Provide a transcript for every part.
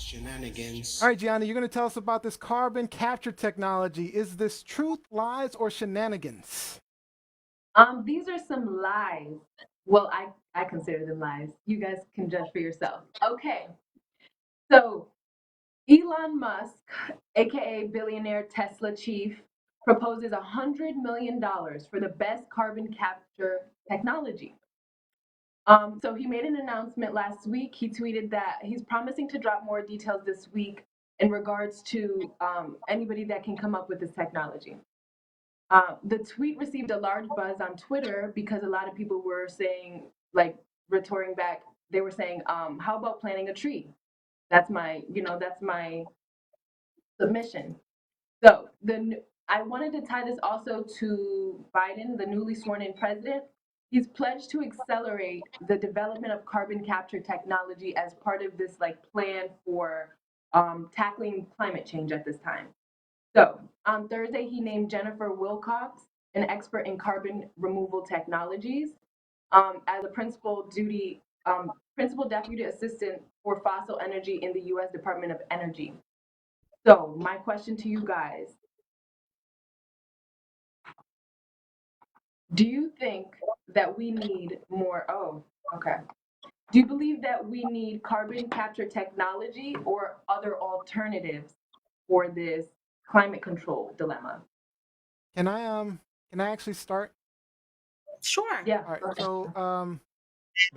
shenanigans. All right, Gianni, you're going to tell us about this carbon capture technology. Is this truth, lies, or shenanigans? These are some lies. Well, I consider them lies. You guys can judge for yourself. Okay, so Elon Musk, aka billionaire Tesla chief, proposes $100 million for the best carbon capture technology. So he made an announcement last week. He tweeted that he's promising to drop more details this week in regards to anybody that can come up with this technology. The tweet received a large buzz on Twitter because a lot of people were saying, like, retorting back, they were saying, how about planting a tree? That's my submission. So I wanted to tie this also to Biden, the newly sworn in president. He's pledged to accelerate the development of carbon capture technology as part of this like plan for tackling climate change at this time. So on Thursday, he named Jennifer Wilcox, an expert in carbon removal technologies, as a principal deputy assistant for fossil energy in the U.S. Department of Energy. So my question to you guys: Do you think that we need more? Oh, okay. Do you believe that we need carbon capture technology or other alternatives for this climate control dilemma? Can I actually start? Sure. Yeah. All right. Okay. So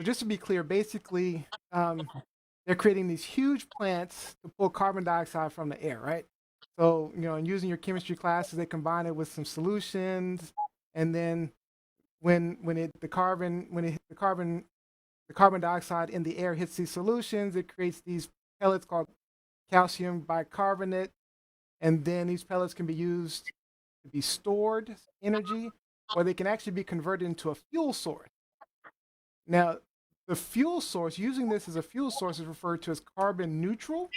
just to be clear, basically, they're creating these huge plants to pull carbon dioxide from the air, right? So, and using your chemistry classes, they combine it with some solutions, and then when it the carbon when it the carbon dioxide in the air hits these solutions, it creates these pellets called calcium bicarbonate, and then these pellets can be used to be stored energy, or they can actually be converted into a fuel source. Now, the fuel source, using this as a fuel source, is referred to as carbon neutral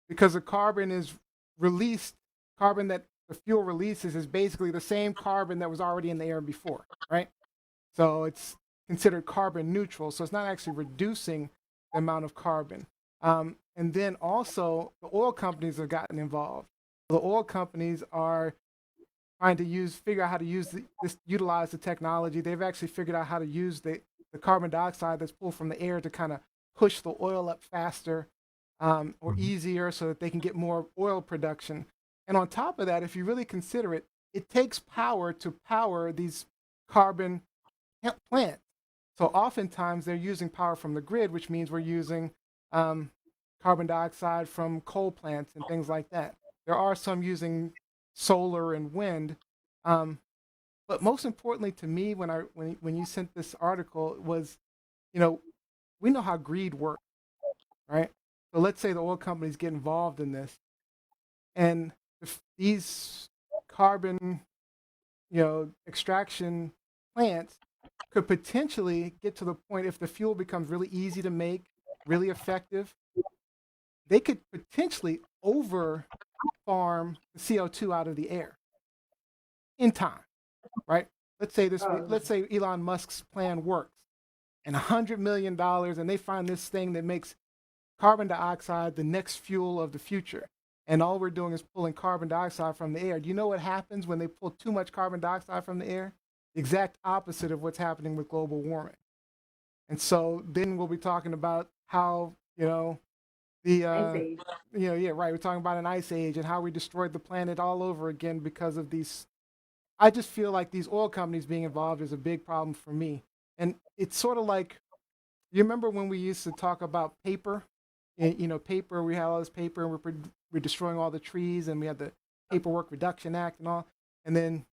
because the carbon is released, carbon that the fuel releases is basically the same carbon that was already in the air before, right? So it's considered carbon neutral. So it's not actually reducing the amount of carbon. And then also, the oil companies have gotten involved. The oil companies are trying to figure out how to utilize the technology. They've actually figured out how to use the carbon dioxide that's pulled from the air to kind of push the oil up faster or easier so that they can get more oil production. And on top of that, if you really consider it, it takes power to power these carbon plants. So oftentimes they're using power from the grid, which means we're using carbon dioxide from coal plants and things like that. There are some using solar and wind. Um, but most importantly to me, when you sent this article was, you know, we know how greed works, right? So let's say the oil companies get involved in this, and if these carbon, extraction plants could potentially get to the point if the fuel becomes really easy to make, really effective, they could potentially over farm the CO2 out of the air in time, right? Oh, Let's say Elon Musk's plan works and $100 million, and they find this thing that makes carbon dioxide the next fuel of the future. And all we're doing is pulling carbon dioxide from the air. Do you know what happens when they pull too much carbon dioxide from the air? The exact opposite of what's happening with global warming. And so then we'll be talking about how, the, I uh, see. yeah, right. We're talking about an ice age and how we destroyed the planet all over again because of these. I just feel like these oil companies being involved is a big problem for me. And it's sort of like, you remember when we used to talk about paper? Paper, we had all this paper and we're destroying all the trees and we had the Paperwork Reduction Act and all. And then,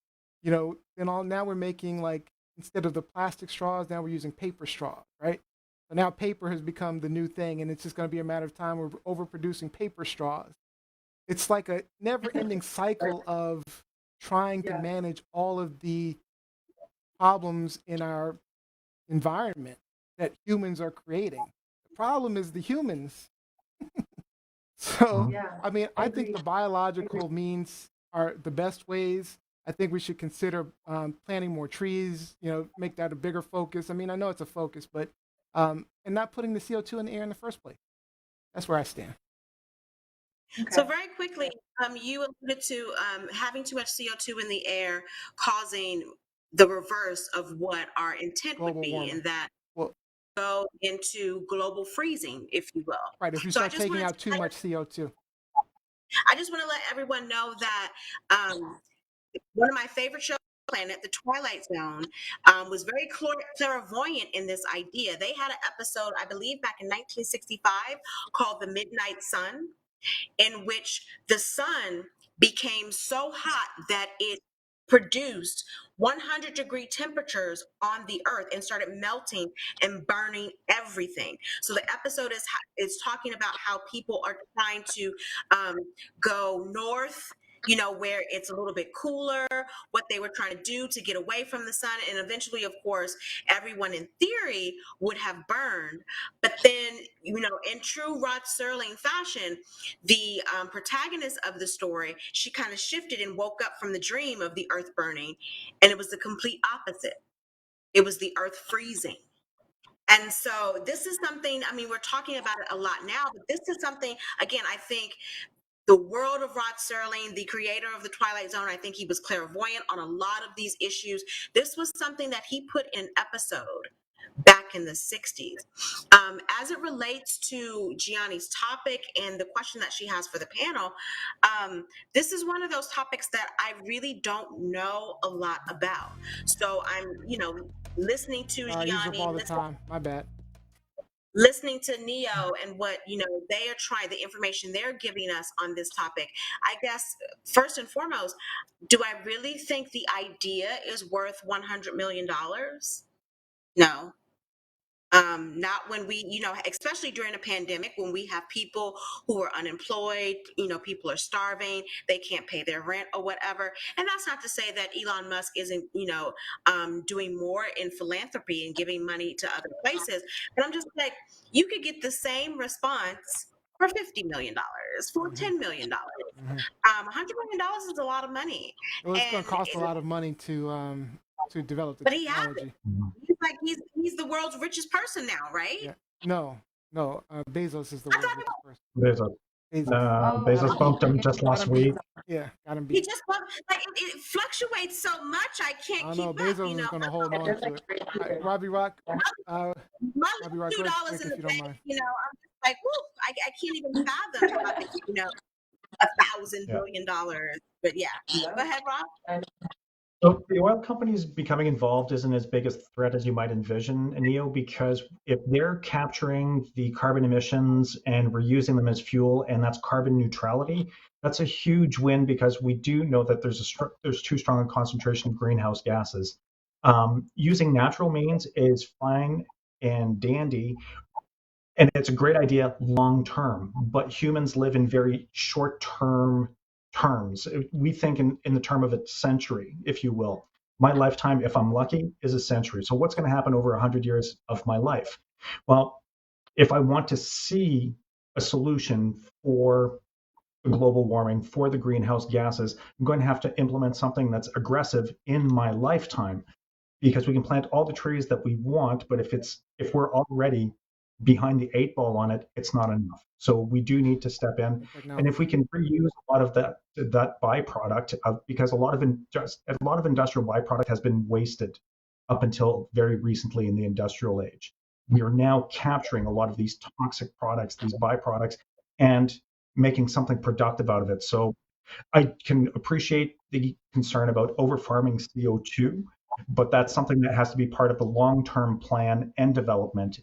now we're making like, instead of the plastic straws, now we're using paper straws, right? So now paper has become the new thing and it's just going to be a matter of time. We're overproducing paper straws. It's like a never ending cycle of trying to Yeah. manage all of the problems in our environment that humans are creating. The problem is the humans. So, Yeah. I mean, I I think agree. the biological means are the best ways. I think we should consider planting more trees, make that a bigger focus. I mean, I know it's a focus, but and not putting the CO2 in the air in the first place. That's where I stand. So Okay. very quickly, you alluded to having too much CO2 in the air causing the reverse of what our intent would Global be, warming. and that Well, go into global freezing, if you will. right. If we So start taking out too much CO2. I just want to let everyone know that one of my favorite shows, Planet, The Twilight Zone, was very clairvoyant in this idea. They had an episode, I believe, back in 1965 called The Midnight Sun, in which the sun became so hot that it produced 100-degree temperatures on the earth and started melting and burning everything. So the episode is talking about how people are trying to um, go north, where it's a little bit cooler, what they were trying to do to get away from the sun, and eventually, of course, everyone in theory would have burned. But then, in true Rod Serling fashion, the protagonist of the story, she kind of shifted and woke up from the dream of the earth burning, and it was the complete opposite. It was the earth freezing. And so this is something, I mean, we're talking about it a lot now, but this is something, again, I think the world of Rod Serling, the creator of the Twilight Zone, I think he was clairvoyant on a lot of these issues. This was something that he put in an episode back in the 60s. As it relates to Gianni's topic and the question that she has for the panel, this is one of those topics that I really don't know a lot about. So I'm, listening to I use up Gianni, all the time. My bad. listening to Neo and what they are trying, the information they're giving us on this topic. I guess first and foremost, do I really think the idea is worth $100 million? No. Not when we, especially during a pandemic, when we have people who are unemployed, people are starving, they can't pay their rent or whatever. And that's not to say that Elon Musk isn't, doing more in philanthropy and giving money to other places. But I'm just like, you could get the same response for $50 million, for Mm-hmm. $10 million. Mm-hmm. $100 million is a lot of money, Well, it's going to and cost a lot of money to develop the but he has it. technology. He's like he's the world's richest person now, right? Yeah. No, no. Bezos is the I world's thought richest person. Bezos. Bezos. Oh, Got Bezos him. bumped him just Got last him beat. week. Yeah, got him he beat. just like it fluctuates so much I I can't don't know. keep up. Bezos is going to hold on just to like it. right All right, here. Robbie Rock. Uh, My Robbie little Rock, two real dollars quick in if the you don't bank, mind. I'm just like, whoo, I can't even fathom having, $1,000 Yeah. billion. But yeah, go ahead, Rob. So the oil companies becoming involved isn't as big a threat as you might envision, Neo, because if they're capturing the carbon emissions and we're using them as fuel, and that's carbon neutrality, that's a huge win because we do know that there's too strong a concentration of greenhouse gases. Using natural means is fine and dandy, and it's a great idea long term, but humans live in very short term terms. We think in the term of a century, if you will. My lifetime, if I'm lucky, is a century. So what's going to happen over 100 years of my life? Well, if I want to see a solution for the global warming, for the greenhouse gases, I'm going to have to implement something that's aggressive in my lifetime, because we can plant all the trees that we want, but if we're already behind the eight ball on it, it's not enough. So we do need to step in, and if we can reuse a lot of that byproduct, because a lot of industrial byproduct has been wasted up until very recently in the industrial age. We are now capturing a lot of these toxic products, these byproducts, and making something productive out of it. So I can appreciate the concern about over farming CO2, but that's something that has to be part of the long-term plan and development.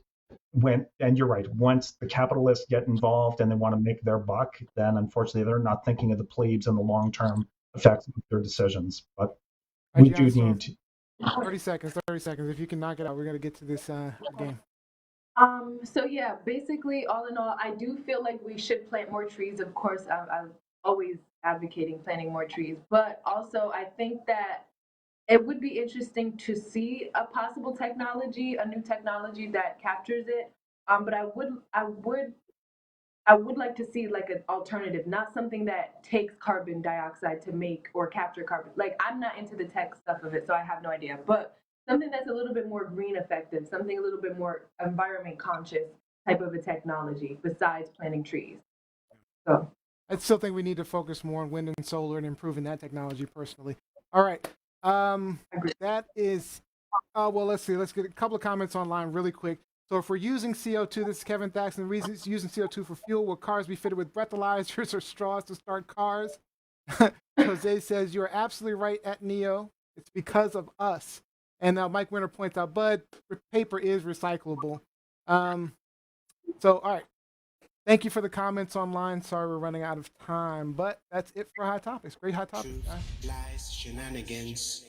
And you're right, once the capitalists get involved and they want to make their buck, then unfortunately they're not thinking of the plebes and the long-term effects of their decisions. But we do So need 30 seconds, 30 seconds. If you can knock it out, we're going to get to this game. So yeah, basically, all in all, I do feel like we should plant more trees. Of course, I'm always advocating planting more trees, but also I think that it would be interesting to see a possible technology, a new technology that captures it. But I would like to see like an alternative, not something that takes carbon dioxide to make or capture carbon. Like I'm not into the tech stuff of it, so I have no idea. But something that's a little bit more green effective, something a little bit more environment conscious type of a technology besides planting trees. So I still think we need to focus more on wind and solar and improving that technology personally. All right. That is, well, let's see. Let's get a couple of comments online really quick. So if we're using CO2, this is Kevin Thaxton. The reason it's using CO2 for fuel, will cars be fitted with breathalyzers or straws to start cars? Jose says, you're absolutely right at Neo. It's because of us. And Mike Winter points out, Bud, paper is recyclable. So, all right. Thank you for the comments online. Sorry we're running out of time, but that's it for Hot Topics. Great Hot Topics, guys. Lies, shenanigans.